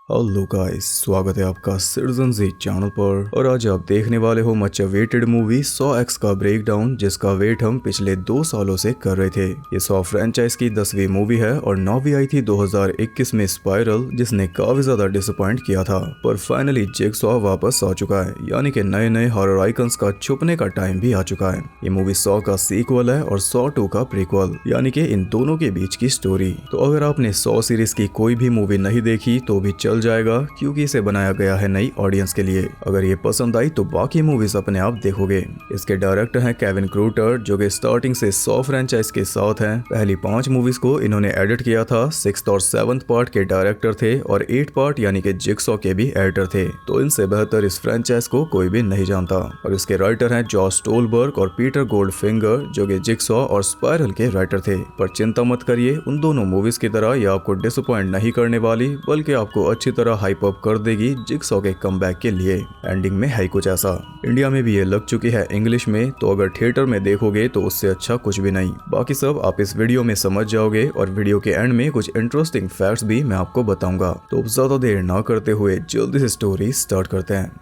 Hello guys, स्वागत है आपका सिटीजन जी चैनल पर। और आज आप देखने वाले हो मच अवेटेड मूवी 100 एक्स का ब्रेकडाउन, जिसका वेट हम पिछले 2 सालों से कर रहे थे। ये 100 फ्रेंचाइज की 10वीं मूवी है और 9वीं आई थी 2021 में स्पाइरल, जिसने काफी ज्यादा डिसअपॉइंट किया था। पर फाइनली जिगसॉ वापस आ चुका है, यानी कि नए नए हॉरर आइकन्स का छुपने का टाइम भी आ चुका है। ये मूवी 100 का सीक्वल है और 100 2 का प्रीक्वल, यानी कि इन दोनों के बीच की स्टोरी। तो अगर आपने 100 सीरीज की कोई भी मूवी नहीं देखी तो भी चल जाएगा, क्योंकि इसे बनाया गया है नई ऑडियंस के लिए। अगर ये पसंद आई तो बाकी मूवीज अपने आप देखोगे। इसके डायरेक्टर हैं केविन क्रूटर, जो कि स्टार्टिंग से 100 फ्रेंचाइज के साथ हैं। पहली 5 मूवीज को इन्होंने एडिट किया था। 6th और 7th पार्ट के डायरेक्टर थे और 8 पार्ट यानी कि जिगसॉ के भी एडिटर थे। तो इनसे बेहतर इस फ्रेंचाइज को कोई भी नहीं जानता। और इसके राइटर हैं जॉश स्टोलबर्ग और पीटर गोल्डफिंगर, जो कि जिगसॉ और स्पाइरल के राइटर थे। पर चिंता मत करिए, उन दोनों मूवीज की तरह ये आपको डिसअपॉइंट नहीं करने वाली, बल्कि आपको अच्छी तरह हाइप अप कर देगी जिगसॉ के कमबैक के लिए। एंडिंग में है कुछ ऐसा। इंडिया में भी ये लग चुकी है इंग्लिश में, तो अगर थिएटर में देखोगे तो उससे अच्छा कुछ भी नहीं। बाकी सब आप इस वीडियो में समझ जाओगे और वीडियो के एंड में कुछ इंटरेस्टिंग फैक्ट्स भी मैं आपको बताऊंगा। तो ज्यादा देर ना करते हुए जल्दी से स्टोरी स्टार्ट करते हैं।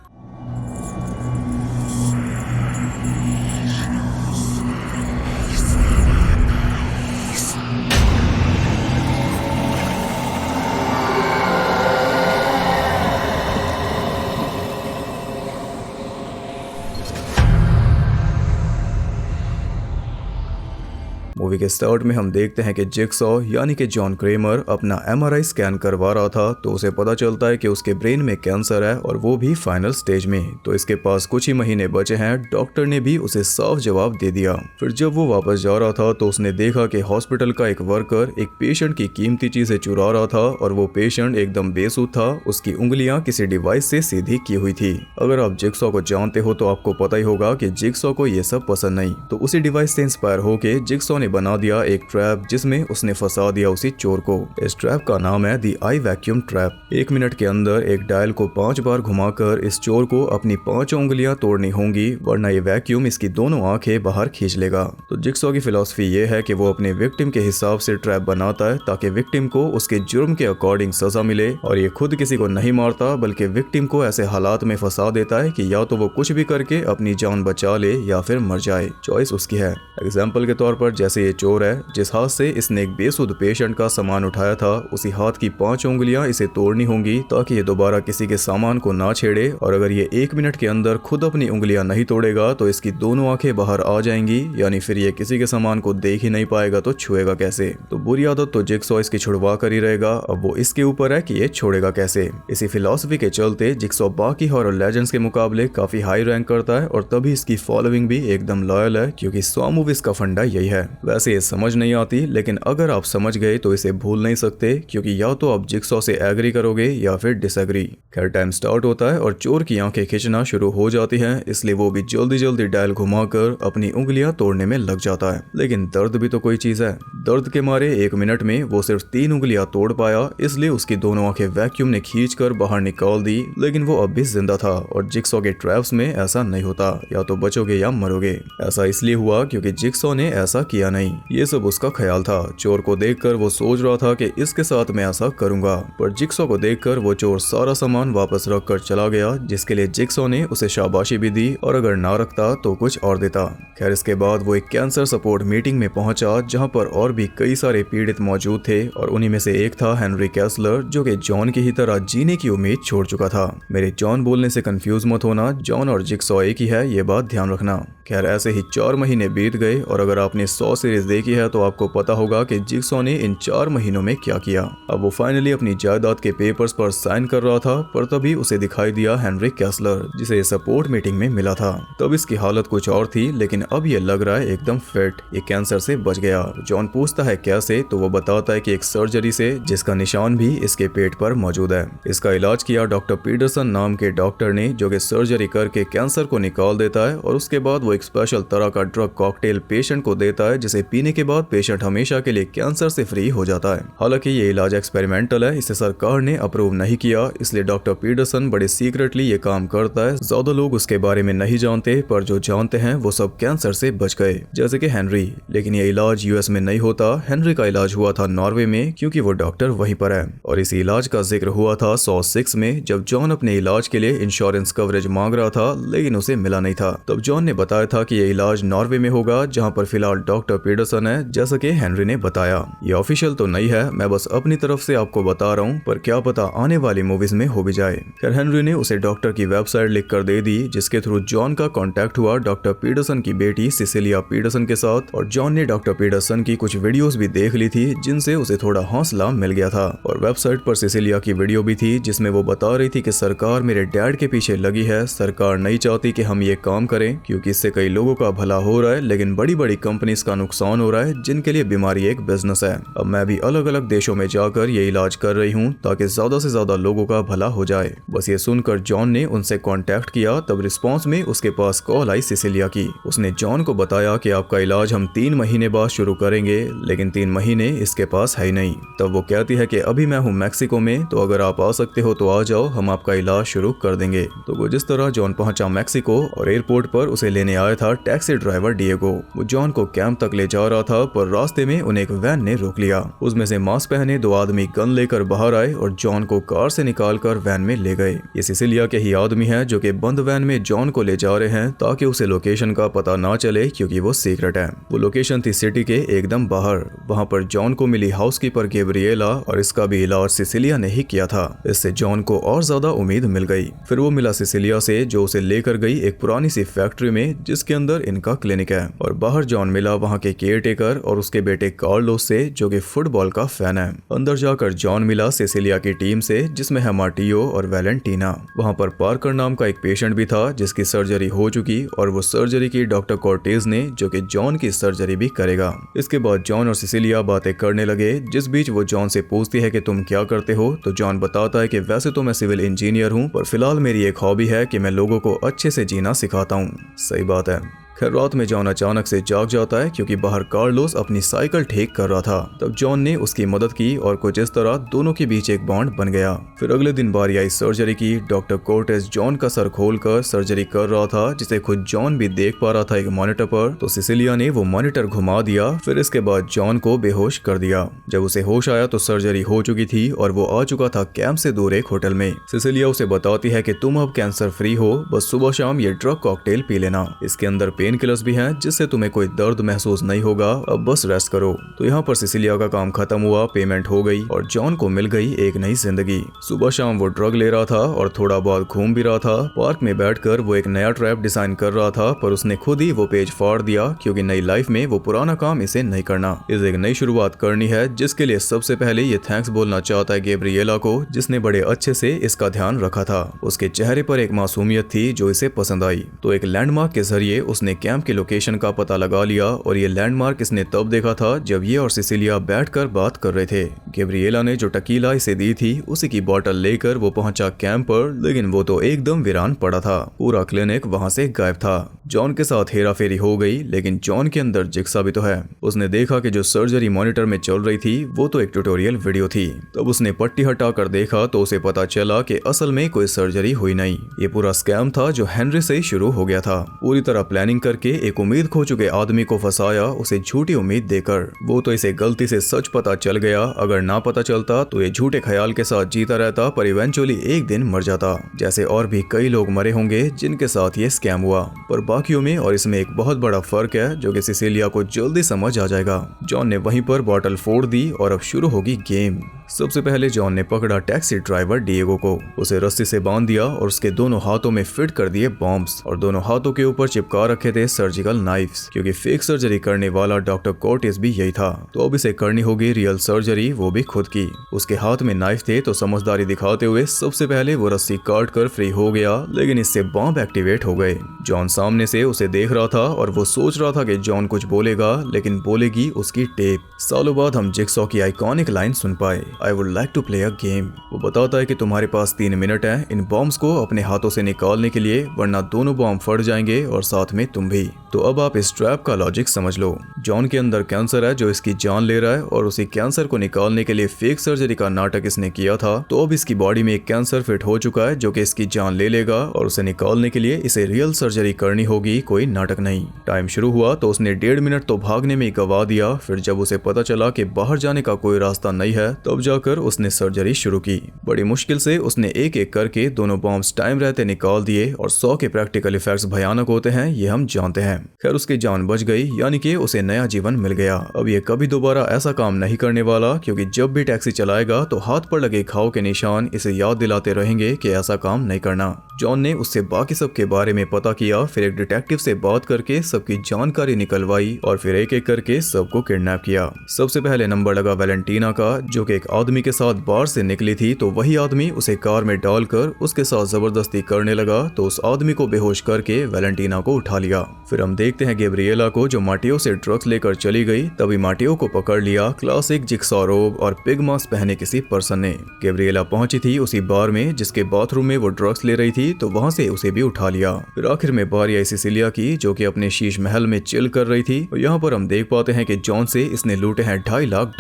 मूवी के स्टार्ट में हम देखते हैं कि जिगसॉ यानी कि जॉन क्रेमर अपना एमआरआई स्कैन करवा रहा था, तो उसे पता चलता है कि उसके ब्रेन में कैंसर है और वो भी फाइनल स्टेज में। तो इसके पास कुछ ही महीने बचे हैं। डॉक्टर ने भी उसे साफ जवाब दे दिया। फिर जब वो वापस जा रहा था तो उसने देखा कि हॉस्पिटल का एक वर्कर एक पेशेंट की कीमती चीजें चुरा रहा था और वो पेशेंट एकदम बेसुध था। उसकी उंगलियां किसी डिवाइस से सीधी की हुई थी। अगर आप जिगसॉ को जानते हो तो आपको पता ही होगा कि जिगसॉ को ये सब पसंद नहीं। तो उसी डिवाइस से इंस्पायर होके जिगसॉ ने बना दिया एक ट्रैप, जिसमें उसने फंसा दिया उसी चोर को। इस ट्रैप का नाम है दी आई वैक्यूम ट्रैप। 1 मिनट के अंदर एक डायल को 5 बार घुमाकर इस चोर को अपनी 5 उंगलियां तोड़नी होंगी, वरना ये वैक्यूम इसकी दोनों आंखें बाहर खींच लेगा। तो जिगसॉ की फिलॉसफी ये है कि वो अपने विक्टिम के हिसाब से ट्रैप बनाता है, ताकि विक्टिम को उसके जुर्म के अकॉर्डिंग सजा मिले। और ये खुद किसी को नहीं मारता, बल्कि विक्टिम को ऐसे हालात में फंसा देता है कि या तो वो कुछ भी करके अपनी जान बचा ले या फिर मर जाए। चॉइस उसकी है। एग्जाम्पल के तौर पर जैसे ये चोर है, जिस हाथ से इसने एक बेसुध पेशेंट का सामान उठाया था, उसी हाथ की 5 उंगलियां इसे तोड़नी होंगी, ताकि ये दोबारा किसी के सामान को ना छेड़े। और अगर ये 1 मिनट के अंदर खुद अपनी उंगलियां नहीं तोड़ेगा तो इसकी दोनों आंखें बाहर आ जाएंगी, यानी फिर ये किसी के सामान को देख ही नहीं पाएगा तो छुएगा कैसे। तो बुरी आदत तो जिगसॉ इसकी छुड़वा कर ही रहेगा। अब वो इसके ऊपर है कि ये छोड़ेगा कैसे। इसी फिलॉसफी के चलते जिगसॉ बाकी हॉरर लेजेंड्स के मुकाबले काफी हाई रैंक करता है, और तभी इसकी फॉलोइंग भी एकदम लॉयल है, क्योंकि 100 मूवीज का फंडा यही है। वैसे ये समझ नहीं आती, लेकिन अगर आप समझ गए तो इसे भूल नहीं सकते, क्योंकि या तो आप जिगसॉ से एग्री करोगे या फिर डिसएग्री। खैर, टाइम स्टार्ट होता है और चोर की आंखें खींचना शुरू हो जाती हैं, इसलिए वो भी जल्दी जल्दी डायल घुमाकर अपनी उंगलियां तोड़ने में लग जाता है। लेकिन दर्द भी तो कोई चीज है। दर्द के मारे 1 मिनट में वो सिर्फ 3 उंगलियां तोड़ पाया, इसलिए उसकी दोनों आंखें वैक्यूम ने खींचकर बाहर निकाल दी। लेकिन वो अब भी जिंदा था, और जिगसॉ के ट्रैप्स में ऐसा नहीं होता, या तो बचोगे या मरोगे। ऐसा इसलिए हुआ क्योंकि जिगसॉ ने ऐसा किया नहीं, ये सब उसका ख्याल था। चोर को देखकर वो सोच रहा था कि इसके साथ मैं ऐसा करूंगा, पर जिगसॉ को देखकर वो चोर सारा सामान वापस रख कर चला गया, जिसके लिए जिगसॉ ने उसे शाबाशी भी दी, और अगर ना रखता तो कुछ और देता। खैर, इसके बाद वो एक कैंसर सपोर्ट मीटिंग में पहुंचा, जहां पर और भी कई सारे पीड़ित मौजूद थे, और उन्हीं में से एक था हेनरी कैसलर, जो कि जॉन की ही तरह जीने की उम्मीद छोड़ चुका था। मेरे जॉन बोलने से कंफ्यूज मत होना, जॉन और जिगसॉ एक ही है, ये बात ध्यान रखना। खैर, ऐसे ही 4 महीने बीत गए, और अगर आपने 100 सीरीज देखी है तो आपको पता होगा कि जिगसॉ ने इन 4 महीनों में क्या किया। अब वो फाइनली अपनी जायदाद के पेपर्स पर साइन कर रहा था, पर तभी उसे दिखाई दिया हेनरी कैसलर, जिसे सपोर्ट मीटिंग में मिला था। तब इसकी हालत कुछ और थी, लेकिन अब ये लग रहा है एकदम फिट, ये कैंसर से बच गया। जॉन पूछता है कैसे, तो वो बताता है कि एक सर्जरी से, जिसका निशान भी इसके पेट पर मौजूद है। इसका इलाज किया डॉक्टर पीटरसन नाम के डॉक्टर ने, जो कि सर्जरी करके कैंसर को निकाल देता है, और उसके बाद वो एक स्पेशल तरह का ड्रग कॉकटेल पेशेंट को देता है, जिसे जिसे पीने के बाद पेशेंट हमेशा के लिए कैंसर से फ्री हो जाता है। हालांकि ये इलाज एक्सपेरिमेंटल है, इसे सरकार ने अप्रूव नहीं किया, इसलिए डॉक्टर पीटरसन बड़े सीक्रेटली ये काम करता है। ज्यादा लोग उसके बारे में नहीं जानते, पर जो जानते हैं वो सब कैंसर से बच गए, जैसे कि हेनरी। लेकिन ये इलाज यूएस में नहीं होता, हेनरी का इलाज हुआ था नॉर्वे में, क्योंकि वो डॉक्टर वहीं पर है। और इस इलाज का जिक्र हुआ था सॉ 6 में, जब जॉन अपने इलाज के लिए इंश्योरेंस कवरेज मांग रहा था, लेकिन उसे मिला नहीं था। तब जॉन ने बताया था कि ये इलाज नॉर्वे में होगा, जहाँ पर फिलहाल डॉक्टर पीटरसन है, जैसा कि हेनरी ने बताया। ये ऑफिशियल तो नहीं है, मैं बस अपनी तरफ से आपको बता रहा हूँ, पर क्या पता आने वाली मूवीज में हो भी जाए। खैर हेनरी ने उसे डॉक्टर की वेबसाइट लिख कर दे दी, जिसके थ्रू जॉन का कॉन्टेक्ट हुआ डॉक्टर पीटरसन की बेटी सिसिलिया पीटरसन के साथ। और जॉन ने डॉक्टर पीटरसन की कुछ वीडियोस भी देख ली थी, जिनसे उसे थोड़ा हौसला मिल गया था। और वेबसाइट पर सिसिलिया की वीडियो भी थी, जिसमें वो बता रही थी कि सरकार मेरे डैड के पीछे लगी है, सरकार नहीं चाहती कि हम ये काम करें, क्योंकि इससे कई लोगों का भला हो रहा है, लेकिन बड़ी बड़ी कंपनीज का नुकसान हो रहा है, जिनके लिए बीमारी एक बिजनेस है। अब मैं भी अलग अलग देशों में जाकर ये इलाज कर रही हूँ, ताकि ज्यादा से ज्यादा लोगों का भला हो जाए। बस ये सुनकर जॉन ने उनसे कांटेक्ट किया। तब रिस्पांस में उसके पास कॉल आई सिसिलिया की। उसने जॉन को बताया कि आपका इलाज हम 3 महीने बाद शुरू करेंगे, लेकिन 3 महीने इसके पास है ही नहीं। तब वो कहती है कि अभी मैं हूँ मैक्सिको में, तो अगर आप आ सकते हो तो आ जाओ, हम आपका इलाज शुरू कर देंगे। तो वो जिस तरह जॉन पहुंचा मैक्सिको, और एयरपोर्ट पर उसे लेने आया था टैक्सी ड्राइवर डिएगो। वो जॉन को कैंप तक ले जा रहा था, पर रास्ते में उन्हें एक वैन ने रोक लिया। उसमें से मास्क पहने 2 आदमी गन लेकर बाहर आए और जॉन को कार से निकालकर वैन में ले गए। ये सिसिलिया के ही आदमी है, जो कि बंद वैन में जॉन को ले जा रहे हैं, ताकि उसे लोकेशन का पता ना चले, क्योंकि वो सीक्रेट है। वो लोकेशन थी सिटी के एकदम बाहर। वहाँ पर जॉन को मिली हाउसकीपर गैब्रिएला, और इसका भी इलाज सिसिलिया ने ही किया था। इससे जॉन को और ज्यादा उम्मीद मिल गई। फिर वो मिला सिसिलिया से, जो उसे लेकर गई एक पुरानी सी फैक्ट्री में, जिसके अंदर इनका क्लिनिक है। और बाहर जॉन मिला वहाँ के केयरटेकर और उसके बेटे कार्लोस से, जो कि फुटबॉल का फैन है। अंदर जाकर जॉन मिला सिसिलिया की टीम से, जिसमें है मार्टियो और वैलेंटीना। वहाँ पर पार्कर नाम का एक पेशेंट भी था, जिसकी सर्जरी हो चुकी, और वो सर्जरी की डॉक्टर कॉर्टेज ने, जो कि जॉन की सर्जरी भी करेगा। इसके बाद जॉन और सिसिलिया बातें करने लगे, जिस बीच वो जॉन से पूछती है कि तुम क्या करते हो। तो जॉन बताता है कि वैसे तो मैं सिविल इंजीनियर हूँ, पर फिलहाल मेरी एक हॉबी है कि मैं लोगों को अच्छे से जीना सिखाता हूँ। सही बात है। खैर रात में जॉन अचानक से जाग जाता है, क्योंकि बाहर कार्लोस अपनी साइकिल ठीक कर रहा था। तब जॉन ने उसकी मदद की, और कुछ इस तरह दोनों के बीच एक बॉन्ड बन गया। फिर अगले दिन बारी आई सर्जरी की। डॉक्टर कोर्टेस जॉन का सर खोलकर सर्जरी कर रहा था, जिसे खुद जॉन भी देख पा रहा था एक मॉनिटर पर। तो सिसिलिया ने वो मॉनिटर घुमा दिया। फिर इसके बाद जॉन को बेहोश कर दिया। जब उसे होश आया तो सर्जरी हो चुकी थी, और वो आ चुका था कैंप से दूर एक होटल में। सिसिलिया उसे बताती है कि तुम अब कैंसर फ्री हो, बस सुबह शाम ये ड्रग कॉकटेल पी लेना। इसके अंदर पेन किलर्स भी हैं, जिससे तुम्हें कोई दर्द महसूस नहीं होगा, अब बस रेस्ट करो। तो यहाँ पर सिसिलिया का काम खत्म हुआ, पेमेंट हो गई, और जॉन को मिल गई एक नई जिंदगी। सुबह शाम वो ड्रग ले रहा था, और थोड़ा बहुत घूम भी रहा था। पार्क में बैठकर वो एक नया ट्रैप डिजाइन कर रहा था, पर उसने खुद ही वो पेज फाड़ दिया, क्योंकि नई लाइफ में वो पुराना काम इसे नहीं करना। इसे एक नई शुरुआत करनी है, जिसके लिए सबसे पहले ये थैंक्स बोलना चाहता है गैब्रिएला को, जिसने बड़े अच्छे से इसका ध्यान रखा था। उसके चेहरे पर एक मासूमियत थी जो इसे पसंद आई। तो एक लैंडमार्क के जरिए उसने कैंप के लोकेशन का पता लगा लिया, और ये लैंडमार्क इसने तब देखा था जब ये और सिसिलिया बैठकर बात कर रहे थे। गैब्रिएला ने जो टकीला इसे दी थी, उसी की बोतल लेकर वो पहुंचा कैंप पर, लेकिन वो तो एकदम वीरान पड़ा था। पूरा क्लिनिक वहां से गायब था। जॉन के साथ हेरा फेरी हो गई, लेकिन जॉन के अंदर जिक्सा भी तो है। उसने देखा कि जो सर्जरी मॉनिटर में चल रही थी, वो तो एक ट्यूटोरियल वीडियो थी। तब उसने पट्टी हटाकर देखा, तो उसे पता चला कि असल में कोई सर्जरी हुई नहीं। ये पूरा स्कैम था, जो हेनरी से ही शुरू हो गया था। पूरी तरह प्लानिंग करके एक उम्मीद खो चुके आदमी को फंसाया, उसे झूठी उम्मीद देकर। वो तो इसे गलती से सच पता चल गया, अगर ना पता चलता तो ये झूठे ख्याल के साथ जीता रहता, पर इवेंचुअली एक दिन मर जाता, जैसे और भी कई लोग मरे होंगे जिनके साथ ये स्कैम हुआ। पर बाकियों में और इसमें एक बहुत बड़ा फर्क है, जो कि सिसिलिया को जल्दी समझ आ जाएगा। जॉन ने वहीं पर बॉटल फोड़ दी, और अब शुरू होगी गेम। सबसे पहले जॉन ने पकड़ा टैक्सी ड्राइवर डिएगो को, उसे रस्सी से बांध दिया, और उसके दोनों हाथों में फिट कर दिए बॉम्ब्स, और दोनों हाथों के ऊपर चिपका रखे थे सर्जिकल नाइफ्स, क्योंकि फेक सर्जरी करने वाला डॉक्टर कोर्टेस भी यही था। तो अब इसे करनी होगी रियल सर्जरी, वो भी खुद की। उसके हाथ में नाइफ थे, तो समझदारी दिखाते हुए सबसे पहले वो रस्सी काट कर फ्री हो गया, लेकिन इससे बॉम्ब एक्टिवेट हो गए। जॉन सामने से उसे देख रहा था, और वो सोच रहा था कि जॉन कुछ बोलेगा, लेकिन बोलेगी उसकी टेप। सालों बाद हम जिक्सॉ की आइकॉनिक लाइन सुन पाए, I would like to play a game. वो बताता है कि तुम्हारे पास 3 मिनट है इन बॉम्ब्स को अपने हाथों से निकालने के लिए, वरना दोनों बॉम्ब फट जाएंगे और साथ में तुम तुम भी। तो अब आप इस ट्रैप का लॉजिक समझ लो। जॉन के अंदर कैंसर है जो इसकी जान ले रहा है और उसी कैंसर को निकालने के लिए फेक सर्जरी का नाटक इसने किया था। तो अब इसकी बॉडी में एक कैंसर फिट हो चुका है जो कि इसकी जान ले लेगा और उसे निकालने के लिए इसे रियल सर्जरी करनी होगी, कोई नाटक नहीं। टाइम शुरू हुआ तो उसने 1.5 मिनट तो भागने में ही गवा दिया। फिर जब उसे पता चला कि बाहर जाने का कोई रास्ता नहीं है तब जाकर उसने सर्जरी शुरू की। बड़ी मुश्किल से उसने एक एक करके दोनों बॉम्ब्स टाइम रहते निकाल दिए और 100 के प्रैक्टिकल इफेक्ट्स भयानक होते हैं, ये हम जानते हैं। खैर उसकी जान बच गई, यानी कि उसे नया जीवन मिल गया। अब ये कभी दोबारा ऐसा काम नहीं करने वाला, क्योंकि जब भी टैक्सी चलाएगा तो हाथ पर लगे घाव के निशान इसे याद दिलाते रहेंगे कि ऐसा काम नहीं करना। जॉन ने उससे बाकी सब के बारे में पता किया, फिर एक डिटेक्टिव से बात करके सबकी जानकारी निकलवाई और फिर एक एक करके सबको किडनैप किया। सबसे पहले नंबर लगा वैलेंटीना का, जो कि एक आदमी के साथ बार से निकली थी। तो वही आदमी उसे कार में डालकर उसके साथ जबरदस्ती करने लगा। तो उस आदमी को बेहोश करके वैलेंटीना को उठा लिया। फिर हम देखते हैं गैब्रिएला को, जो माटियो से ड्रग्स लेकर चली गई। तभी माटियो को पकड़ लिया क्लासिक जिक्सॉ रोब और पिग मास्क पहने किसी पर्सन ने। गैब्रिएला पहुंची थी उसी बार में जिसके बाथरूम में वो ड्रग्स ले रही थी, तो वहां से उसे भी उठा लिया। फिर आखिर में बारी आई सिसिलिया की, जो कि अपने शीश महल में चिल कर रही थी। और यहाँ पर हम देख पाते हैं कि जॉन से इसने लूटे हैं $2.5 लाख।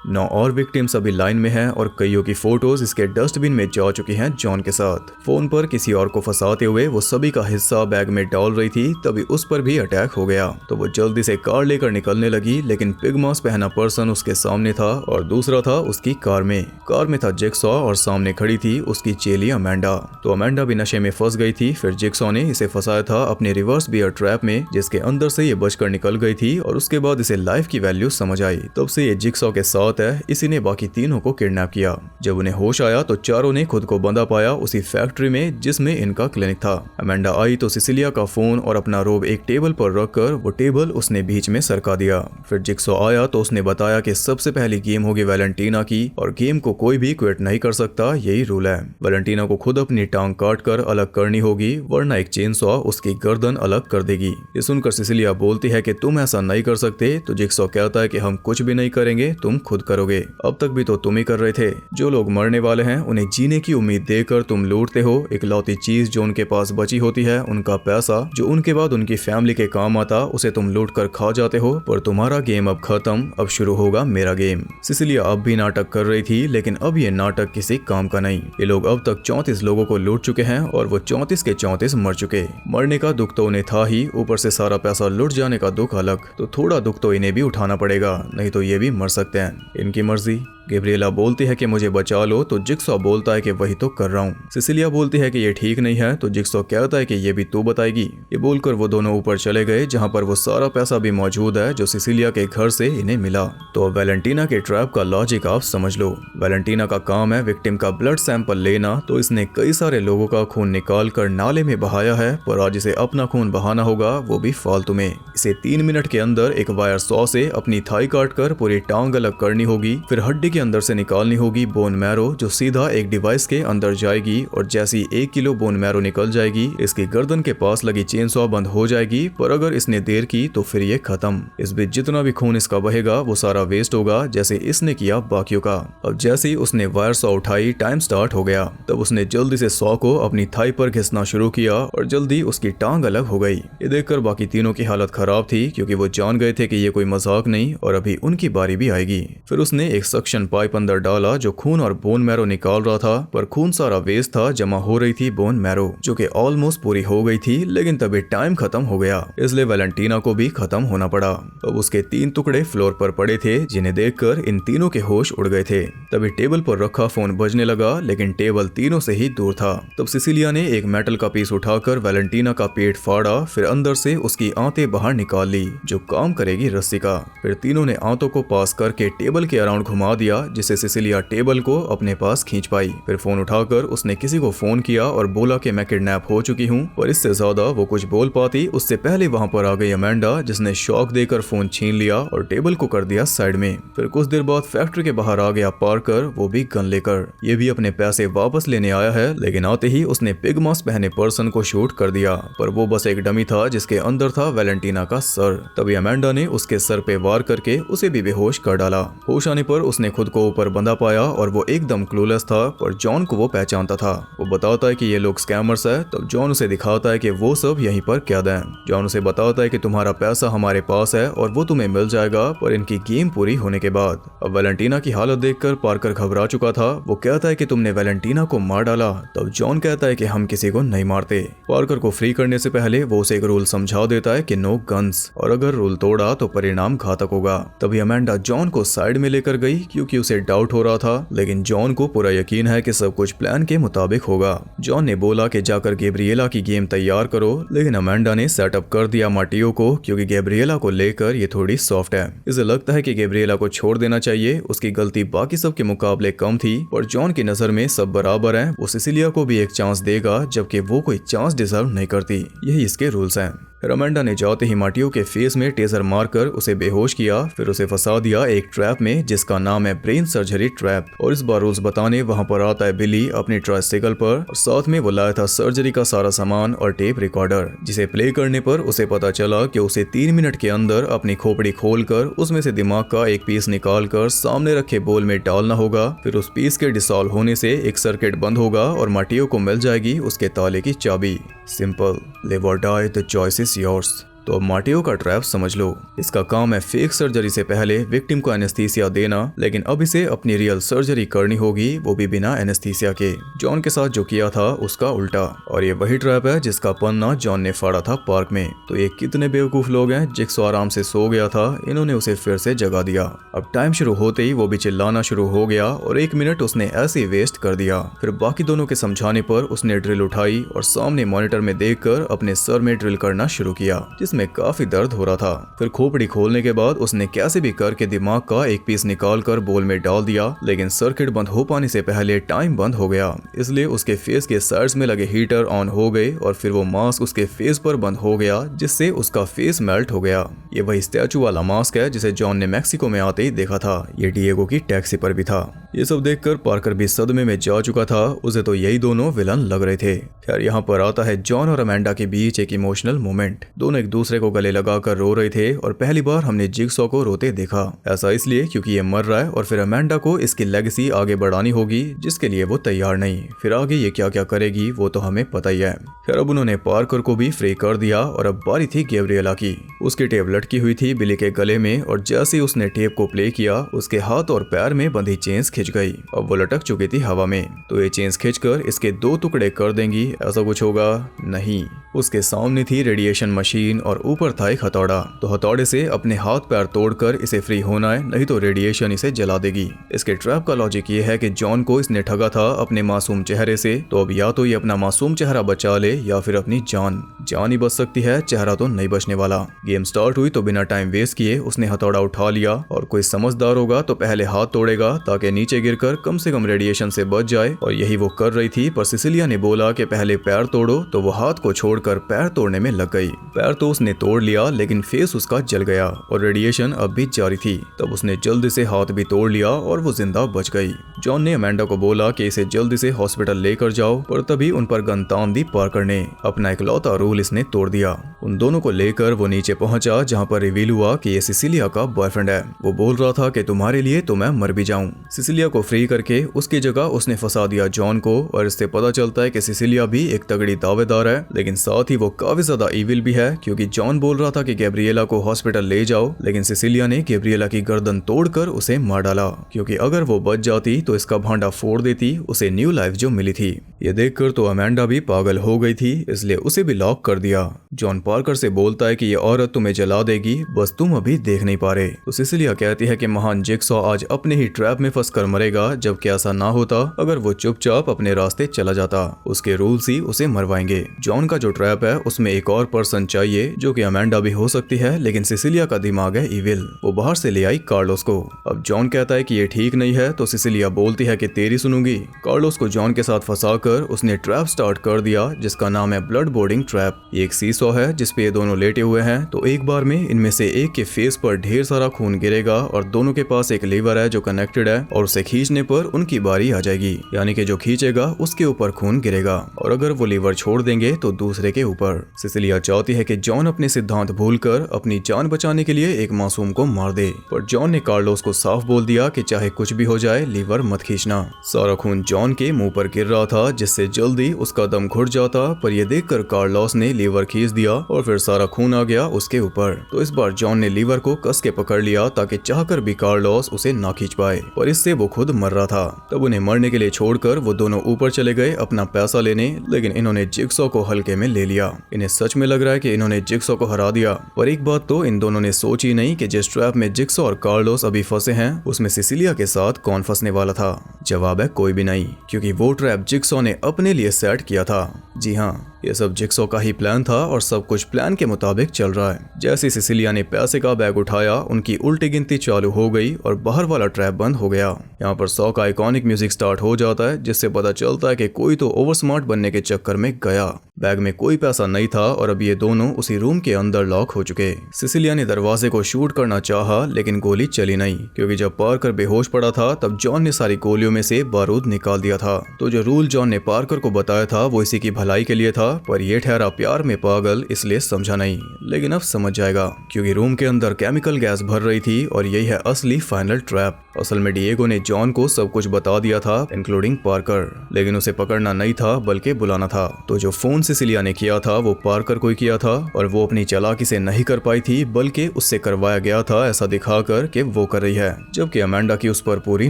9 और विक्टिम्स अभी लाइन में हैं और कईयों की फोटोज इसके डस्टबिन में जा चुकी हैं जॉन के साथ। फोन पर किसी और को फंसाते हुए वो सभी का हिस्सा बैग में डाल रही थी, तभी उस पर भी अटैक हो गया। तो वो जल्दी से कार लेकर निकलने लगी, लेकिन पिग मास्क पहना पर्सन उसके सामने था और दूसरा था उसकी कार में। कार में था जिक्सॉ और सामने खड़ी थी उसकी चेली अमेंडा। तो अमेंडा भी नशे में फंस गई थी। फिर जिक्सॉ ने इसे फंसाया था अपने रिवर्स बियर ट्रैप में, जिसके अंदर से ये बचकर निकल गई थी और उसके बाद इसे लाइफ की वैल्यू समझ आई। तब से ये जिक्सॉ के साथ है। इसी ने बाकी तीनों को किडनैप किया। जब उन्हें होश आया तो चारों ने खुद को बंधा पाया उसी फैक्ट्री में जिसमें इनका क्लिनिक था। अमेंडा आई तो सिसिलिया का फोन और अपना रोब एक टेबल पर रखकर वो टेबल उसने बीच में सरका दिया। फिर जिक्सॉ आया तो उसने बताया कि सबसे पहली गेम होगी वैलेंटीना की और गेम को कोई भी क्विट नहीं कर सकता, यही रूल है। वैलेंटीना को खुद अपनी टांग काट कर अलग करनी होगी, वरना एक चेनसॉ उसकी गर्दन अलग कर देगी। ये सुनकर सिसिलिया बोलती है कि तुम ऐसा नहीं कर सकते। तो जिक्सॉ कहता है कि हम कुछ भी नहीं करेंगे, तुम खुद करोगे। अब तक भी तो तुम ही कर रहे थे। जो लोग मरने वाले हैं उन्हें जीने की उम्मीद देकर तुम लूटते हो। इकलौती चीज जो उनके पास बची होती है, उनका पैसा जो उनके बाद उनकी फैमिली के काम आता, उसे तुम लूट कर खा जाते हो। पर तुम्हारा गेम अब खत्म, अब शुरू होगा मेरा गेम। सिसिलिया अब भी नाटक कर रही थी, लेकिन अब ये नाटक किसी काम का नहीं। ये लोग अब तक 34 लोगों को लूट चुके हैं और वो 34 के 34 मर चुके। मरने का दुख तो उन्हें था ही, ऊपर से सारा पैसा लुट जाने का दुख अलग। तो थोड़ा दुख तो इन्हें भी उठाना पड़ेगा, नहीं तो ये भी मर सकते हैं। इनकी मर्जी। गैब्रिएला बोलती है कि मुझे बचा लो, तो जिक्सॉ बोलता है कि वही तो कर रहा हूँ। सिसिलिया बोलती है कि ये ठीक नहीं है, तो जिक्सॉ कहता है कि ये भी तू बताएगी। ये बोलकर वो दोनों ऊपर चले गए, जहाँ पर वो सारा पैसा भी मौजूद है जो सिसिलिया के घर से इन्हें मिला। तो अब वैलेंटीना के ट्रैप का लॉजिक आप समझ लो। वैलेंटीना का काम है विक्टिम का ब्लड सैंपल लेना, तो इसने कई सारे लोगों का खून निकाल कर नाले में बहाया है, पर आज इसे अपना खून बहाना होगा, वो भी फालतू में। इसे 3 मिनट के अंदर एक वायर सॉ से अपनी थाई काट कर पूरी टांग अलग करनी होगी। फिर हड्डी के अंदर से निकालनी होगी बोन मैरो, जो सीधा एक डिवाइस के अंदर जाएगी और जैसी 1 किलो बोन मैरो निकल जाएगी, इसकी गर्दन के पास लगी चेनसॉ बंद हो जाएगी। पर अगर इसने देर की तो फिर ये खत्म। इस बीच जितना भी खून इसका बहेगा वो सारा वेस्ट होगा, जैसे इसने किया बाकियों का। अब जैसे ही उसने वायर सॉ उठाई, टाइम स्टार्ट हो गया। तब उसने जल्दी से सॉ को अपनी थाई पर घिसना शुरू किया और जल्दी उसकी टांग अलग हो गई। ये देखकर बाकी तीनों की हालत खराब थी, क्योंकि वो जान गए थे कि ये कोई मजाक नहीं और अभी उनकी बारी भी आएगी। फिर उसने एक सक्शन पाइप अंदर डाला जो खून और बोन मैरो निकाल रहा था, पर खून सारा वेस्ट था, जमा हो रही थी बोन मैरो, जो कि ऑलमोस्ट पूरी हो गई थी। लेकिन तभी टाइम खत्म हो गया, इसलिए वैलेंटीना को भी खत्म होना पड़ा। अब उसके 3 टुकड़े फ्लोर पर पड़े थे, जिन्हें देखकर इन तीनों के होश उड़ गए थे। तभी टेबल पर रखा फोन बजने लगा, लेकिन टेबल तीनों से ही दूर था। तब सिसिलिया ने एक मेटल का पीस उठाकर वैलेंटीना का पेट फाड़ा, फिर अंदर से उसकी आंतें बाहर निकाल ली, जो काम करेगी रस्सी का। फिर तीनों ने आंतों को पास करके टेबल के अराउंड घुमा दिया, जिससे सिसिलिया टेबल को अपने पास खींच पाई। फिर फोन उठाकर उसने किसी को फोन किया और बोला कि मैं किडनैप हो चुकी हूँ। पर इससे ज्यादा वो कुछ बोल पाती उससे पहले वहाँ पर आ गई अमेंडा, जिसने शॉक देकर फोन छीन लिया और टेबल को कर दिया साइड में। फिर कुछ देर बाद फैक्ट्री के बाहर आ गया पार्कर, वो भी गन लेकर। ये भी अपने पैसे वापस लेने आया है, लेकिन आते ही उसने पिग मास्क पहने पर्सन को शूट कर दिया, पर वो बस एक डमी था जिसके अंदर था वैलेंटीना का सर। तभी अमेंडा ने उसके सर पे वार करके उसे भी बेहोश कर डाला। होश आने पर उसने खुद को ऊपर बंधा पाया और वो एकदम क्लूलेस था, पर जॉन को वो पहचानता था। वो बताता है कि ये लोग स्कैमर्स है। तब जॉन उसे दिखाता है कि वो सब यहीं पर कैद हैं। जॉन उसे बताता है कि तुम्हारा पैसा हमारे पास है और वो तुम्हें मिल जाएगा, पर इनकी गेम पूरी होने के बाद। अब वैलेंटीना की हालत देखकर पार्कर घबरा चुका था। वो कहता है कि तुमने वैलेंटीना को मार डाला। तब जॉन कहता है कि हम किसी को नहीं मारते। पार्कर को फ्री करने से पहले वो उसे एक रूल समझा देता है कि नो गन्स, और अगर रूल तोड़ा तो परिणाम घातक होगा। तभी अमेंडा जॉन को साइड में लेकर गई क्योंकि उसे डाउट हो रहा था, लेकिन जॉन को पूरा यकीन है कि सब कुछ प्लान के मुताबिक होगा। जॉन ने बोला कि जाकर गैब्रिएला की गेम तैयार करो, लेकिन अमेंडा ने सेटअप कर दिया मार्टियो को क्योंकि गैब्रिएला को लेकर ये थोड़ी सॉफ्ट है। इसे लगता है कि गैब्रिएला को छोड़ देना चाहिए, उसकी गलती बाकी सब के मुकाबले कम थी, और जॉन की नजर में सब बराबर हैं। वो सिसिलिया को भी एक चांस देगा जबकि वो कोई चांस डिजर्व नहीं करती। यही इसके रूल्स हैं। अमेंडा ने जाते ही मार्टियो के फेस में टेजर मारकर उसे बेहोश किया, फिर उसे फंसा दिया एक ट्रैप में जिसका नाम है ब्रेन सर्जरी ट्रैप। और इस बार रूल्स बताने वहां पर आता है बिली अपनी ट्राइसाइकिल पर, और साथ में वो लाया था सर्जरी का सारा सामान और टेप रिकॉर्डर, जिसे प्ले करने पर उसे पता चला कि उसे 3 मिनट के अंदर अपनी खोपड़ी खोलकर उसमें से दिमाग का एक पीस निकालकर सामने रखे बोल में डालना होगा। फिर उस पीस के डिसॉल्व होने से एक सर्किट बंद होगा और मार्टियो को मिल जाएगी उसके ताले की चाबी। Simple, live or die, the choice is yours. तो अब मार्टियो का ट्रैप समझ लो। इसका काम है फेक सर्जरी से पहले विक्टिम को एनेस्थीसिया देना, लेकिन अब इसे अपनी रियल सर्जरी करनी होगी, वो भी बिना एनेस्थीसिया के। जॉन के साथ जो किया था उसका उल्टा। और ये वही ट्रैप है जिसका पन्ना जॉन ने फाड़ा था पार्क में। तो ये कितने बेवकूफ लोग हैं। जिक्सॉ आराम से सो गया था, इन्होंने उसे फिर से जगा दिया। अब टाइम शुरू होते ही वो भी चिल्लाना शुरू हो गया और 1 मिनट उसने ऐसे वेस्ट कर दिया। फिर बाकी दोनों के समझाने पर उसने ड्रिल उठाई और सामने मॉनिटर में देखकर अपने सर में ड्रिल करना शुरू किया, में काफी दर्द हो रहा था। फिर खोपड़ी खोलने के बाद उसने कैसे भी करके दिमाग का एक पीस निकालकर बोल में डाल दिया, लेकिन सर्किट बंद हो पाने से पहले टाइम बंद हो गया। इसलिए उसके फेस के साइड्स में लगे हीटर ऑन हो गए और फिर वो मास्क उसके फेस पर बंद हो गया, जिससे उसका फेस मेल्ट हो गया। ये वही स्टैचू वाला मास्क है जिसे जॉन ने मैक्सिको में आते ही देखा था। ये डिएगो की टैक्सी पर भी था। ये सब देखकर पार्कर भी सदमे में जा चुका था। उसे तो यही दोनों विलन लग रहे थे। खैर यहाँ पर आता है जॉन और अमेंडा के बीच एक इमोशनल मोमेंट। दोनों एक दूसरे को गले लगाकर रो रहे थे और पहली बार हमने जिगसॉ को रोते देखा। ऐसा इसलिए क्योंकि ये मर रहा है और फिर अमेंडा को इसकी लेगेसी आगे बढ़ानी होगी, जिसके लिए वो तैयार नहीं। फिर आगे ये क्या क्या करेगी वो तो हमें पता ही है। खैर अब उन्होंने पार्कर को भी फ्री कर दिया और अब बारी थी गैब्रिएला की। उसकी टेप लटकी हुई थी बिली के गले में और जैसे ही उसने टेप को प्ले किया उसके हाथ और पैर में बंधी चेन्स खिंच गई। अब वो लटक चुकी थी हवा में। तो ये चेन्स खींचकर इसके 2 टुकड़े कर देंगी, ऐसा कुछ होगा? नहीं। उसके सामने थी रेडिएशन मशीन और ऊपर था एक हथौड़ा। तो हथौड़े से अपने हाथ पैर तोड़कर इसे फ्री होना है, नहीं तो रेडिएशन इसे जला देगी। इसके ट्रैप का लॉजिक ये है कि जॉन को इसने ठगा था अपने मासूम चेहरे से, तो अब या तो ये अपना मासूम चेहरा बचा ले या फिर अपनी जान ही बच सकती है, चेहरा तो नहीं बचने वाला। गेम स्टार्ट हुई तो बिना टाइम वेस्ट किए उसने हथौड़ा उठा लिया और कोई समझदार होगा तो पहले हाथ तोड़ेगा ताकि नीचे गिरकर कम से कम रेडिएशन से बच जाए, और यही वो कर रही थी। पर सिसिलिया ने बोला कि पहले पैर तोड़ो, तो वो हाथ को छोड़कर पैर तोड़ने में लग गई। पैर तो उसने तोड़ लिया लेकिन फेस उसका जल गया और रेडिएशन अब भी जारी थी। तब उसने जल्दी से हाथ भी तोड़ लिया और वो जिंदा बच गई। जॉन ने अमेंडा को बोला कि इसे जल्दी से हॉस्पिटल लेकर जाओ, पर तभी उन पर गन तान दी पार्कर ने। अपना इकलौता रूल इसने तोड़ दिया। उन दोनों को लेकर वो नीचे पहुंचा जहां पर रिवील हुआ कि ये सिसिलिया का बॉयफ्रेंड है। वो बोल रहा था कि तुम्हारे लिए तो मैं मर भी जाऊं। सिसिलिया को फ्री करके उसकी जगह उसने फंसा दिया जॉन को, और इससे पता चलता है कि सिसिलिया भी एक तगड़ी दावेदार है, लेकिन साथ ही वो काफी ज्यादा इविल भी है, क्योंकि जॉन बोल रहा था कि गैब्रिएला को हॉस्पिटल ले जाओ, लेकिन सिसिलिया ने गैब्रिएला की गर्दन तोड़कर उसे मार डाला, क्योंकि अगर वो बच जाती तो इसका भांडा फोड़ देती उसे न्यू लाइफ जो मिली थी। ये देखकर तो अमेंडा भी पागल हो गई थी, इसलिए उसे भी लॉक कर दिया। जॉन पार्कर से बोलता है कि ये औरत तुम्हें जला देगी, बस तुम अभी देख नहीं पा रहे। तो सिसिलिया कहती है कि महान जिगसॉ आज अपने ही ट्रैप में फंसकर मरेगा, जबकि ऐसा ना होता अगर वो चुपचाप अपने रास्ते चला जाता। उसके रूल्स ही उसे मरवाएंगे। जॉन का जो ट्रैप है उसमें एक और पर्सन चाहिए, जो कि अमेंडा भी हो सकती है, लेकिन सिसिलिया का दिमाग है इविल। वो बाहर से ले आई कार्लोस को। अब जॉन कहता है कि ये ठीक नहीं है, तो सिसिलिया बोलती है कि तेरी सुनूंगी। कार्लोस को जॉन के साथ फंसाकर जाकर उसने ट्रैप स्टार्ट कर दिया जिसका नाम है ब्लड बोर्डिंग ट्रैप। ये एक सीसॉ है जिसपे ये दोनों लेटे हुए हैं, तो एक बार में इनमें से एक के फेस पर ढेर सारा खून गिरेगा और दोनों के पास एक लीवर है जो कनेक्टेड है और उसे खींचने पर उनकी बारी आ जाएगी, यानी कि जो खींचेगा उसके ऊपर खून गिरेगा और अगर वो लीवर छोड़ देंगे तो दूसरे के ऊपर। सिसिलिया चाहती है कि जॉन अपने सिद्धांत भूलकर अपनी जान बचाने के लिए एक मासूम को मार दे, पर जॉन ने कार्लोस को साफ बोल दिया कि चाहे कुछ भी हो जाए लीवर मत खींचना। सारा खून जॉन के मुंह पर गिर रहा था जिससे जल्दी उसका दम घुट जाता, पर यह देखकर कार्लोस ने लीवर खींच दिया और फिर सारा खून आ गया उसके ऊपर। तो इस बार जॉन ने लीवर को कस के पकड़ लिया ताकि चाहकर भी कार्लोस उसे ना खींच पाए, और इससे वो खुद मर रहा था। तब उन्हें मरने के लिए छोड़कर वो दोनों ऊपर चले गए अपना पैसा लेने, लेकिन इन्होंने जिगसॉ को हल्के में ले लिया। इन्हें सच में लग रहा है कि इन्होंने जिगसॉ को हरा दिया, पर एक बात तो इन दोनों ने सोची नहीं कि जिस ट्रैप में जिगसॉ और कार्लोस अभी फंसे हैं उसमें सिसिलिया के साथ कौन फंसने वाला था। जवाब है कोई भी नहीं, क्योंकि वो ट्रैप जिगसॉ ने अपने लिए सेट किया था। जी हाँ, ये सब जिगसॉ का ही प्लान था और सब कुछ प्लान के मुताबिक चल रहा है। जैसे सिसिलिया ने पैसे का बैग उठाया उनकी उल्टी गिनती चालू हो गई और बाहर वाला ट्रैप बंद हो गया। यहाँ पर 100 का आइकॉनिक म्यूजिक स्टार्ट हो जाता है जिससे पता चलता है कि कोई तो ओवर स्मार्ट बनने के चक्कर में गया। बैग में कोई पैसा नहीं था और अब ये दोनों उसी रूम के अंदर लॉक हो चुके। सिसिलिया ने दरवाजे को शूट करना चाहा लेकिन गोली चली नहीं, क्योंकि जब पार्कर बेहोश पड़ा था तब जॉन ने सारी गोलियों में से बारूद निकाल दिया था। तो जो रूल जॉन ने पार्कर को बताया था वो इसी की भलाई के लिए था, पर यह ठहरा प्यार में पागल, इसलिए समझा नहीं। लेकिन अब समझ जाएगा, क्योंकि रूम के अंदर केमिकल गैस भर रही थी और यही है असली फाइनल ट्रैप। असल में डिएगो ने जॉन को सब कुछ बता दिया था इंक्लूडिंग पार्कर, लेकिन उसे पकड़ना नहीं था बल्कि बुलाना था। तो जो फोन सिसिलिया ने किया था वो पार्कर को ही किया था और वो अपनी चालाकी से नहीं कर पाई थी बल्कि उससे करवाया गया था ऐसा दिखाकर कि वो कर रही है, जबकि अमेंडा की उस पर पूरी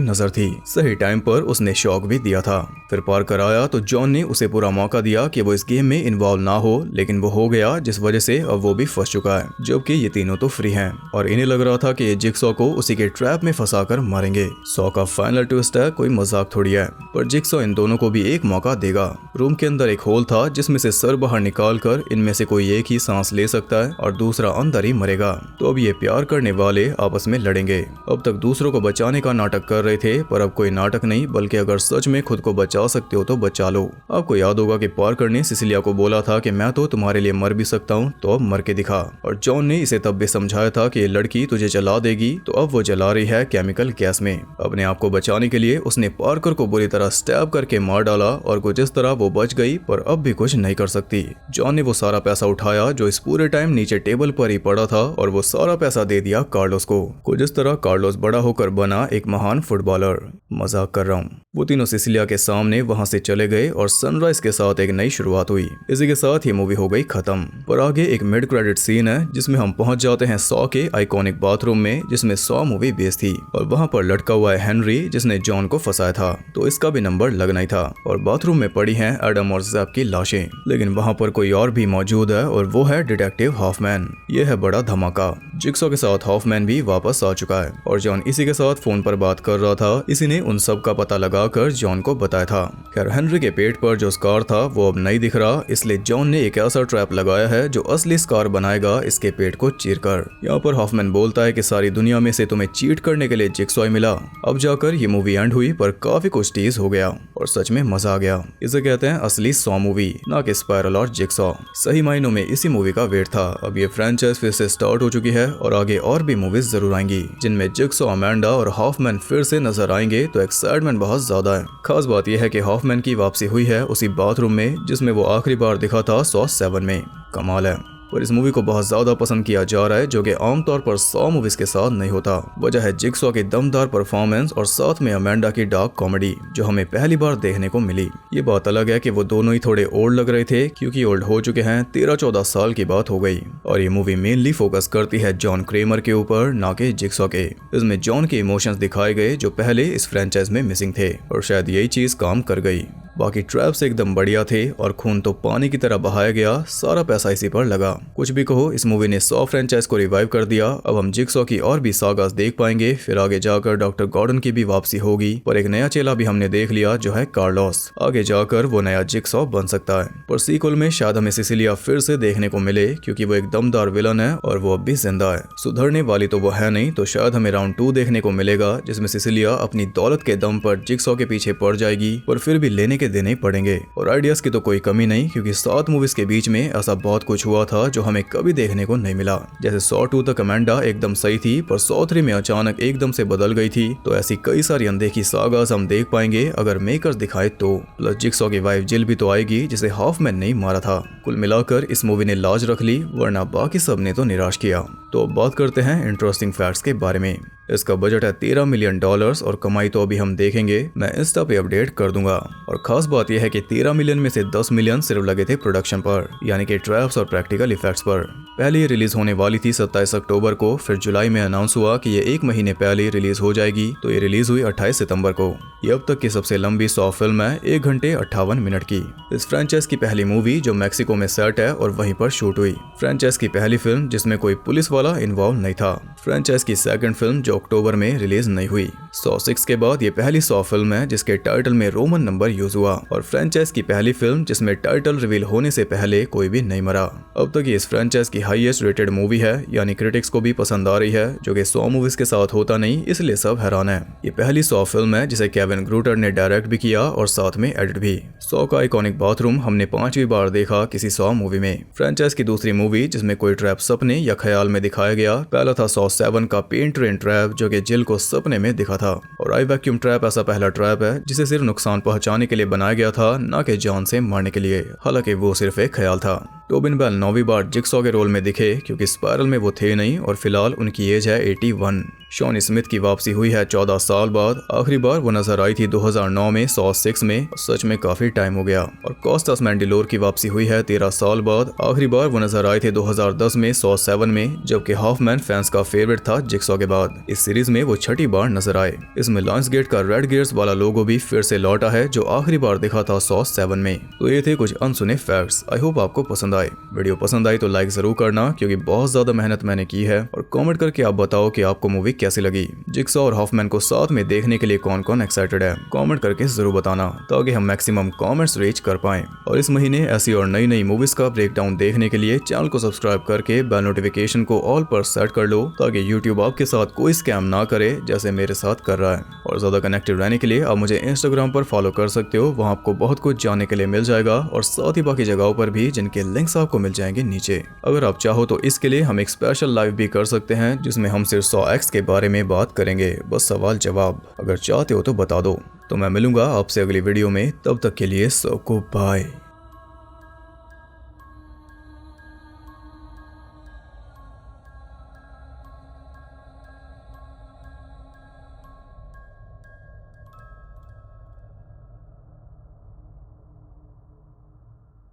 नजर थी। सही टाइम पर उसने शॉक भी दिया था। फिर पार्कर आया तो जॉन ने उसे पूरा मौका दिया कि वो इस गेम में इन्वॉल्व ना हो, लेकिन वो हो गया जिस वजह से अब वो भी फंस चुका है, जबकि ये तीनों तो फ्री हैं और इन्हें लग रहा था कि ये जिगसॉ को उसी के ट्रैप में फंसाकर मारेंगे। 100 का फाइनल ट्विस्ट है, कोई मजाक थोड़ी है, पर जिगसॉ इन दोनों को भी एक मौका देगा। रूम के अंदर एक होल था जिसमें से सर बाहर निकालकर इनमें से कोई एक ही सांस ले सकता है और दूसरा अंदर ही मरेगा। तो अब ये प्यार करने वाले आपस में लड़ेंगे। अब तक दूसरों को बचाने का नाटक कर रहे थे, पर अब कोई नाटक नहीं, बल्कि अगर सच में खुद को बचा सकते हो तो बचा लो। आपको याद होगा कि पार्कर ने सिसिलिया को बोला था कि मैं तो तुम्हारे लिए मर भी सकता हूँ, तो अब मर के दिखा। और जॉन ने इसे तब भी समझाया था कि ये लड़की तुझे जला देगी, तो अब वो जला रही है केमिकल गैस में। अपने आप को बचाने के लिए उसने पार्कर को बुरी तरह स्टैब करके मार डाला और कुछ इस तरह वो बच गई, पर अब भी कुछ नहीं कर सकती। जॉन ने वो सारा पैसा उठाया जो इस पूरे टाइम नीचे टेबल पर ही पड़ा था और वो सारा पैसा दे दिया कार्लोस को। कुछ इस तरह कार्लोस बड़ा होकर बना एक महान फुटबॉलर। मजाक कर रहा हूँ। वो तीनों सिसिलिया के सामने वहां से चले गए और सनराइज के साथ एक नई शुरुआत हुई। इसी के साथ ये मूवी हो गई खत्म। पर आगे एक मिड क्रेडिट सीन है जिसमें हम पहुंच जाते हैं 100 के आइकॉनिक बाथरूम में, जिसमें 100 मूवी बेस थी और वहां पर लटका हुआ है हेनरी जिसने जॉन को फंसाया था, तो इसका भी नंबर लगना ही था। और बाथरूम में पड़ी हैं एडम और ज़ैप की लाशें, लेकिन वहां पर कोई और भी मौजूद है और वो है डिटेक्टिव हॉफमैन। ये है बड़ा धमाका। जिगसॉ के साथ हॉफमैन भी वापस आ चुका है और जॉन इसी के साथ फोन पर बात कर रहा था। इसी ने उन सब का पता लगाकर जॉन को बताया था। खैर हेनरी के पेट पर जो स्कार था वो अब नहीं दिख रहा, इसलिए जॉन ने एक ऐसा ट्रैप लगाया है जो असली स्कार बनाएगा इसके पेट को चीरकर। यहाँ पर हॉफमैन बोलता है कि सारी दुनिया में से तुम्हें चीट करने के लिए जिगसॉ मिला। अब जाकर ये मूवी एंड हुई, पर काफी कुछ टीज हो गया और सच में मजा आ गया। इसे कहते हैं असली 100 मूवी, ना कि स्पाइरल और जिगसॉ। सही मायनों में इसी मूवी का वेट था। अब ये फ्रेंचाइज फिर से स्टार्ट हो चुकी है और आगे और भी मूवीज जरूर आएंगी जिनमें जिगसॉ, अमेंडा और हॉफमैन फिर से नजर आएंगे, तो एक्साइटमेंट बहुत ज्यादा है। खास बात यह है कि हॉफमैन की वापसी हुई है उसी बाथरूम में जिसमें वो आखिरी बार दिखा था 107 में। कमाल है। पर इस मूवी को बहुत ज्यादा पसंद किया जा रहा है, जो कि आमतौर पर 100 मूवीज के साथ नहीं होता। वजह है जिगसॉ की दमदार परफॉर्मेंस और साथ में अमेंडा की डार्क कॉमेडी जो हमें पहली बार देखने को मिली। ये बात अलग है कि वो दोनों ही थोड़े ओल्ड लग रहे थे, क्योंकि ओल्ड हो चुके हैं, 13-14 साल की बात हो गई। और ये मूवी मेनली फोकस करती है जॉन क्रेमर के ऊपर, ना कि जिगसॉ के। इसमें जॉन के इमोशंस दिखाए गए जो पहले इस फ्रेंचाइज में मिसिंग थे, और शायद यही चीज काम कर गई। बाकी ट्रैप्स एकदम बढ़िया थे और खून तो पानी की तरह बहाया गया, सारा पैसा इसी पर लगा। कुछ भी कहो, इस मूवी ने 100 फ्रेंचाइज को रिवाइव कर दिया। अब हम जिगसॉ की और भी सागास देख पाएंगे, फिर आगे जाकर डॉक्टर गॉर्डन की भी वापसी होगी, पर एक नया चेला भी हमने देख लिया जो है कार्लोस। आगे जाकर वो नया जिगसॉ बन सकता है। पर सीक्वल में शायद हमें सिसिलिया फिर से देखने को मिले, क्योंकि वो एक दमदार विलन है और वो अब भी जिंदा है। सुधरने वाली तो वो है नहीं, तो शायद हमें राउंड 2 देखने को मिलेगा जिसमें सिसिलिया अपनी दौलत के दम पर जिगसॉ के पीछे पड़ जाएगी, पर फिर भी लेने के देने ही पड़ेंगे। और आइडियाज की तो कोई कमी नहीं, क्योंकि 7 मूवीज के बीच में ऐसा बहुत कुछ हुआ था जो हमें कभी देखने को नहीं मिला। जैसे सॉ 2 तक अमेंडा एकदम सही थी, पर सॉ 3 में अचानक एकदम से बदल गई थी। तो ऐसी कई सारी अनदेखी सागास हम देख पाएंगे अगर मेकर्स दिखाए तो। प्लस जिक्सॉ की वाइफ जिल भी तो आएगी, जिसे हाफमैन ने मारा था। कुल मिलाकर इस मूवी ने लाज रख ली, वरना बाकी सब ने तो निराश किया। तो अब बात करते हैं इंटरेस्टिंग फैक्ट्स के बारे में। इसका बजट है $13 मिलियन और कमाई तो अभी हम देखेंगे, मैं इंस्टा पे अपडेट कर दूंगा। और खास बात यह है कि 13 मिलियन में से 10 मिलियन सिर्फ लगे थे प्रोडक्शन पर, यानी कि ट्रैप्स और प्रैक्टिकल इफेक्ट्स पर। पहले ये रिलीज होने वाली थी 27 अक्टूबर को, फिर जुलाई में अनाउंस हुआ कि ये 1 महीने पहले रिलीज हो जाएगी, तो ये रिलीज हुई 28 सितंबर को। ये अब तक की सबसे लंबी सॉ फिल्म है, 1 घंटे 58 मिनट की। इस फ्रेंचाइज की पहली मूवी जो मैक्सिको में सेट है और वहीं पर शूट हुई। फ्रेंचाइज की पहली फिल्म जिसमें कोई पुलिस वाला इन्वॉल्व नहीं था। फ्रेंचाइज की सेकंड फिल्म जो अक्टूबर में रिलीज नहीं हुई। सॉ 6 के बाद ये पहली सॉ फिल्म है जिसके टाइटल में रोमन नंबर यूज हुआ, और फ्रेंचाइज की पहली फिल्म जिसमें टाइटल रिवील होने से पहले कोई भी नहीं मरा। अब तक ये इस फ्रेंचाइज की हाईएस्ट रेटेड मूवी है, यानी क्रिटिक्स को भी पसंद आ रही है, जो कि सॉ मूवीज के साथ होता नहीं, इसलिए सब हैरान है। ये पहली सॉ फिल्म है जिसे केविन ग्रूटर ने डायरेक्ट भी किया और साथ में एडिट भी। सॉ का आइकॉनिक बाथरूम हमने 5वीं बार देखा किसी सॉ मूवी में। फ्रेंचाइज की दूसरी मूवी जिसमें कोई ट्रैप सपने या ख्याल में दिखाया गया, पहला था सॉ 7 का पेन ट्रेन ट्रैप, जो कि जिल को सपने में दिखा था। और आई वैक्यूम ट्रैप ऐसा पहला ट्रैप है जिसे सिर्फ नुकसान पहुंचाने के लिए बनाया गया था, न कि जान से मारने के लिए, हालांकि वो सिर्फ एक ख्याल था। टोबिन बेल 9वीं बार जिक्सॉ के रोल में दिखे, क्योंकि स्पाइरल में वो थे नहीं और फिलहाल उनकी एज है 81। शॉन स्मिथ की वापसी हुई है 14 साल बाद। आखिरी बार वो नजर आई थी 2009 में सॉ 6 में, सच में काफी टाइम हो गया। और कॉस्टास मैंडिलोर की वापसी हुई है 13 साल बाद। आखिरी बार वो नजर आए थे 2010 में सॉ 7 में, जबकि हाफमैन फैंस का फेवरेट था जिक्सॉ के बाद। इस सीरीज में वो 6ठी बार नजर आए। इसमें लायंसगेट का रेड गियर्स वाला लोगो भी फिर से लौटा है, जो आखिरी बार दिखा था सॉ 7 में। तो ये थे कुछ अनसुने फैक्ट्स। आई होप आपको पसंद आए। वीडियो पसंद आई तो लाइक जरूर करना, क्योंकि बहुत ज्यादा मेहनत मैंने की है। और कमेंट करके आप बताओ कि आपको मूवी कैसी लगी। जिक्सॉ और हाफमैन को साथ में देखने के लिए कौन कौन एक्साइटेड है, कमेंट करके जरूर बताना, ताकि हम मैक्सिमम कमेंट्स रीच कर पाएं। और इस महीने ऐसी और नई नई मूवीज का ब्रेकडाउन देखने के लिए चैनल को सब्सक्राइब करके बेल नोटिफिकेशन को ऑल पर सेट कर लो, ताकि यूट्यूब आपके साथ कोई स्कैम ना करे जैसे मेरे साथ कर रहा है। और ज्यादा कनेक्टेड रहने के लिए आप मुझे इंस्टाग्राम पर फॉलो कर सकते हो, वहाँ आपको बहुत कुछ जानने के लिए मिल जाएगा, और साथ ही बाकी जगहों पर भी, जिनके लिंक्स आपको मिल जाएंगे नीचे। अगर आप चाहो तो इसके लिए हम एक स्पेशल लाइव भी कर सकते हैं, जिसमें हम सिर्फ सॉ X के बारे में बात करेंगे, बस सवाल जवाब। अगर चाहते हो तो बता दो। तो मैं मिलूंगा आपसे अगली वीडियो में, तब तक के लिए सबको बाय।